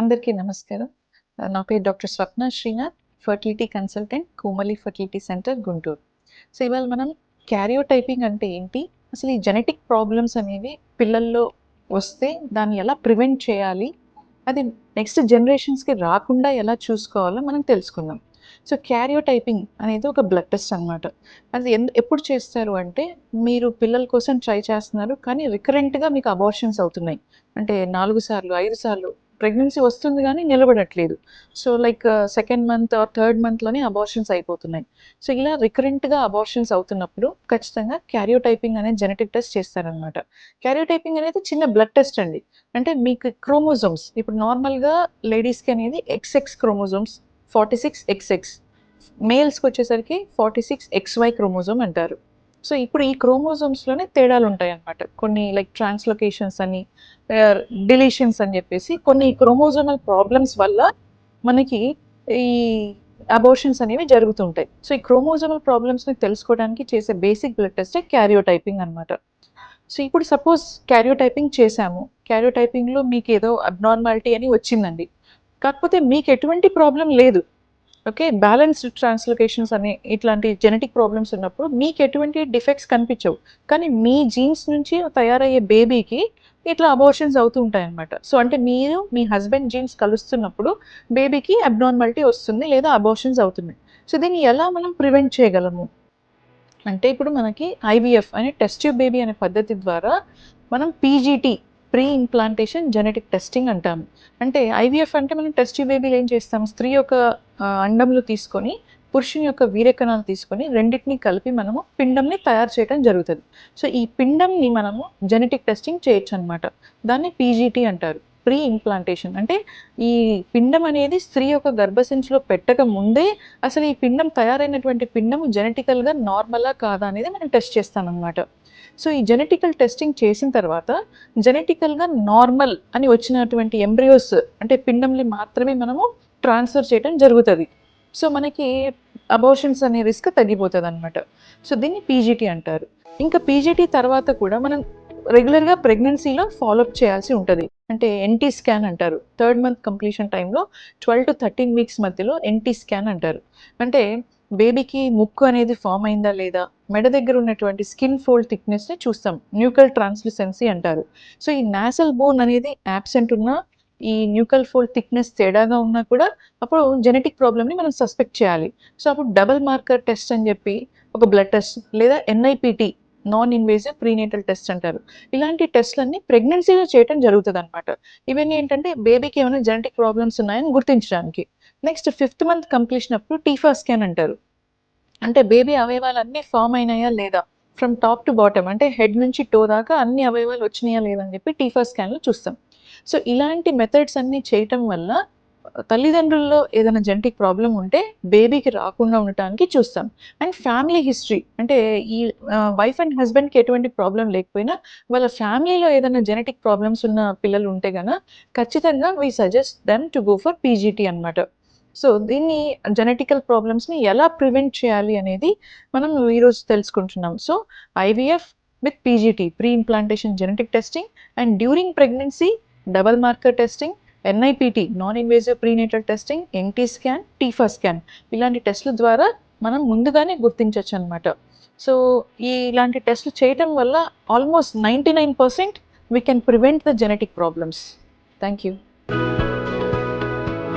అందరికీ నమస్కారం. నా పేరు doctor Swapna Srinath, fertility consultant, Komali fertility centre, Guntur. So, ఇవాళ మనం క్యారియోటైపింగ్ అంటే ఏంటి? అసలు ఈ జెనెటిక్ ప్రాబ్లమ్స్ అనేవి పిల్లల్లో వస్తే దాన్ని ఎలా ప్రివెంట్ చేయాలి? అది నెక్స్ట్ జనరేషన్స్‌కి రాకుండా ఎలా చూసుకోవాలో మనం తెలుసుకుందాం. సో, క్యారియోటైపింగ్ అనేది ఒక బ్లడ్ టెస్ట్ అనమాట. అది ఎప్పుడు చేస్తారు అంటే, మీరు పిల్లల కోసం ట్రై చేస్తున్నారు, కానీ రికరెంట్‌గా మీకు అబార్షన్స్ అవుతున్నాయి. అంటే 4 సార్లు, 5 సార్లు ప్రెగ్నెన్సీ వస్తుంది గానీ నిలబడట్లేదు. So, like second month or third మంత్‌లోనే అబార్షన్స్ అయిపోతున్నాయి. సో, ఇలా రికరెంట్‌గా అబార్షన్స్ అవుతున్నప్పుడు ఖచ్చితంగా క్యారియోటైపింగ్ అనే జెనెటిక్ టెస్ట్ చేస్తారనమాట. క్యారియోటైపింగ్ అనేది చిన్న బ్లడ్ టెస్ట్ అండి. అంటే మీకు క్రోమోజోమ్స్ ఇప్పుడు నార్మల్‌గా లేడీస్‌కి అనేది ఎక్స్ఎక్స్ క్రోమోజోమ్స్ 46 ఎక్స్ఎక్స్. మేల్స్‌కి వచ్చేసరికి 46 ఎక్స్‌వై క్రోమోజోమ్ అంటారు. సో, ఇప్పుడు ఈ క్రోమోజోమ్స్‌లోనే తేడాలుంటాయన్నమాట. కొన్ని లైక్ ట్రాన్స్‌లొకేషన్స్ అని, ఆహ్, డిలీషన్స్ అని చెప్పేసి కొన్ని క్రోమోజోమల్ ప్రాబ్లమ్స్ వల్ల మనకి ఈ అబార్షన్స్ అనేవి జరుగుతుంటాయి. సో, ఈ క్రోమోజోమల్ ప్రాబ్లమ్స్‌ని తెలుసుకోవడానికి చేసే బేసిక్ బ్లడ్ టెస్టే క్యారియోటైపింగ్ అనమాట. సో, ఇప్పుడు సపోజ్ క్యారియోటైపింగ్ చేశాము. క్యారియోటైపింగ్‌లో మీకేదో అబ్నార్మాలిటీ అని వచ్చిందండి. కాకపోతే మీకెటువంటి ప్రాబ్లమ్ లేదు. ఓకే. బ్యాలెన్స్డ్ ట్రాన్స్‌లొకేషన్స్ అనే ఇట్లాంటి జెనెటిక్ ప్రాబ్లమ్స్ ఉన్నప్పుడు మీకెటువంటి డిఫెక్ట్స్ కనిపించవు. కానీ మీ జీన్స్ నుంచి తయారయ్యే బేబీకి ఇట్లా అబార్షన్స్ అవుతూ ఉంటాయన్నమాట. సో, అంటే మీరు మీ హస్బెండ్ జీన్స్ కలుస్తున్నప్పుడు బేబీకి అబ్నార్మాలిటీ వస్తుంది లేదా అబార్షన్స్ అవుతున్నాయి. సో, దీన్ని ఎలా మనం ప్రివెంట్ చేయగలము? అంటే ఇప్పుడు మనకి ఐవీఎఫ్ అనే టెస్ట్ ట్యూబ్ బేబీ అనే పద్ధతి ద్వారా మనం PGT pre implantation genetic testing అంటాము. అంటే ఐవీఎఫ్ అంటే మనం టెస్ట్ ట్యూబ్ బేబీలో ఏం చేస్తాం? స్త్రీ యొక్క అండంలు తీసుకొని, పురుషుని యొక్క వీర్యకణాలు తీసుకొని రెండిటిని కలిపి మనము పిండంని తయారు చేయడం జరుగుతుంది. సో, ఈ పిండంని మనము జెనెటిక్ టెస్టింగ్ చేయొచ్చనమాట. దాన్ని పీజీటీ అంటారు. ప్రీ ఇంప్లాంటేషన్ అంటే ఈ పిండం అనేది స్త్రీ యొక్క గర్భసంచిలో పెట్టక ముందే అసలు ఈ పిండం తయారైనటువంటి పిండం జెనెటికల్‌గా నార్మలా? కాదా? అనేది మనం టెస్ట్ చేస్తామనమాట. సో, ఈ జెనెటికల్ టెస్టింగ్ చేసిన తర్వాత జెనెటికల్‌గా నార్మల్ అని వచ్చినటువంటి ఎంబ్రియోస్ అంటే పిండంని మాత్రమే మనము ట్రాన్స్‌ఫర్ చేయడం జరుగుతది. సో, మనకి అబార్షన్స్ అనే రిస్క్ తగ్గిపోతదనమాట. సో, దీన్ని పీజీటీ అంటారు. ఇంకా పీజీటీ తర్వాత కూడా మనం రెగ్యులర్‌గా ప్రెగ్నెన్సీలో ఫాలో అప్ చేయాల్సి ఉంటది. అంటే ఎన్‌టీ స్కాన్ అంటారు. థర్డ్ మంత్ కంప్లీషన్ టైంలో 12-13 వీక్స్ మధ్యలో ఎన్‌టీ స్కాన్ అంటారు. అంటే బేబీకి ముక్కు అనేది ఫార్మ్ అయిందా లేదా, మెడ దగ్గర ఉన్నటువంటి స్కిన్ ఫోల్డ్ థిక్‌నెస్‌ని చూస్తాం. న్యూకల్ ట్రాన్స్‌లుసెన్సీ అంటారు. సో, ఈ నాసల్ బోన్ అనేది యాబ్సెంట్ ఉన్నా, ఈ న్యూకల్ ఫోల్డ్ థిక్‌నెస్ తేడాగా ఉన్నా కూడా అప్పుడు జెనెటిక్ ప్రాబ్లమ్‌ని మనం సస్పెక్ట్ చేయాలి. సో, అప్పుడు డబుల్ మార్కర్ టెస్ట్ అని చెప్పి ఒక బ్లడ్ టెస్ట్ లేదా ఎన్ఐపీటీ నాన్ ఇన్వేజివ్ ప్రీనేటల్ టెస్ట్ అంటారు. ఇలాంటి టెస్ట్‌లన్నీ ప్రెగ్నెన్సీలో చేయటం జరుగుతదనమాట. ఇవన్నీ ఏంటంటే బేబీకి ఏమైనా జెనెటిక్ ప్రాబ్లమ్స్ ఉన్నాయని గుర్తించడానికి. నెక్స్ట్ ఫిఫ్త్ మంత్ కంప్లీషన్ అప్పుడు టీఫా స్కాన్ అంటారు. అంటే బేబీ అవయవాలన్నీ ఫార్మ్ అయినాయా లేదా? ఫ్రమ్ టాప్ టు బాటమ్ అంటే హెడ్ నుంచి టో దాకా అన్ని అవయవాలు వచ్చినాయా లేదా అని చెప్పి టీఫా స్కాన్‌లో చూస్తాం. సో, ఇలాంటి మెథడ్స్ అన్నీ చేయటం వల్ల తల్లిదండ్రుల్లో ఏదైనా జెనెటిక్ ప్రాబ్లమ్ ఉంటే బేబీకి రాకుండా ఉండటానికి చూస్తాం. అండ్ ఫ్యామిలీ హిస్టరీ అంటే ఈ వైఫ్ అండ్ హస్బెండ్‌కి ఎటువంటి ప్రాబ్లమ్ లేకపోయినా వాళ్ళ ఫ్యామిలీలో ఏదైనా జెనెటిక్ ప్రాబ్లమ్స్ ఉన్న పిల్లలు ఉంటే ఖచ్చితంగా we suggest them to go for PGT అనమాట. సో, దీన్ని జెనెటికల్ ప్రాబ్లమ్స్‌ని ఎలా ప్రివెంట్ చేయాలి అనేది మనం ఈరోజు తెలుసుకుంటున్నాం. So, IVF with PGT pre implantation genetic testing and during pregnancy double marker testing, NIPT non invasive prenatal testing, NT scan, TIFFA scan ఇలాంటి టెస్ట్‌ల ద్వారా మనం ముందుగానే గుర్తించొచ్చనమాట. సో, ఇలాంటి టెస్ట్‌లు చేయటం వల్ల almost 99% we can prevent the genetic problems. Thank you.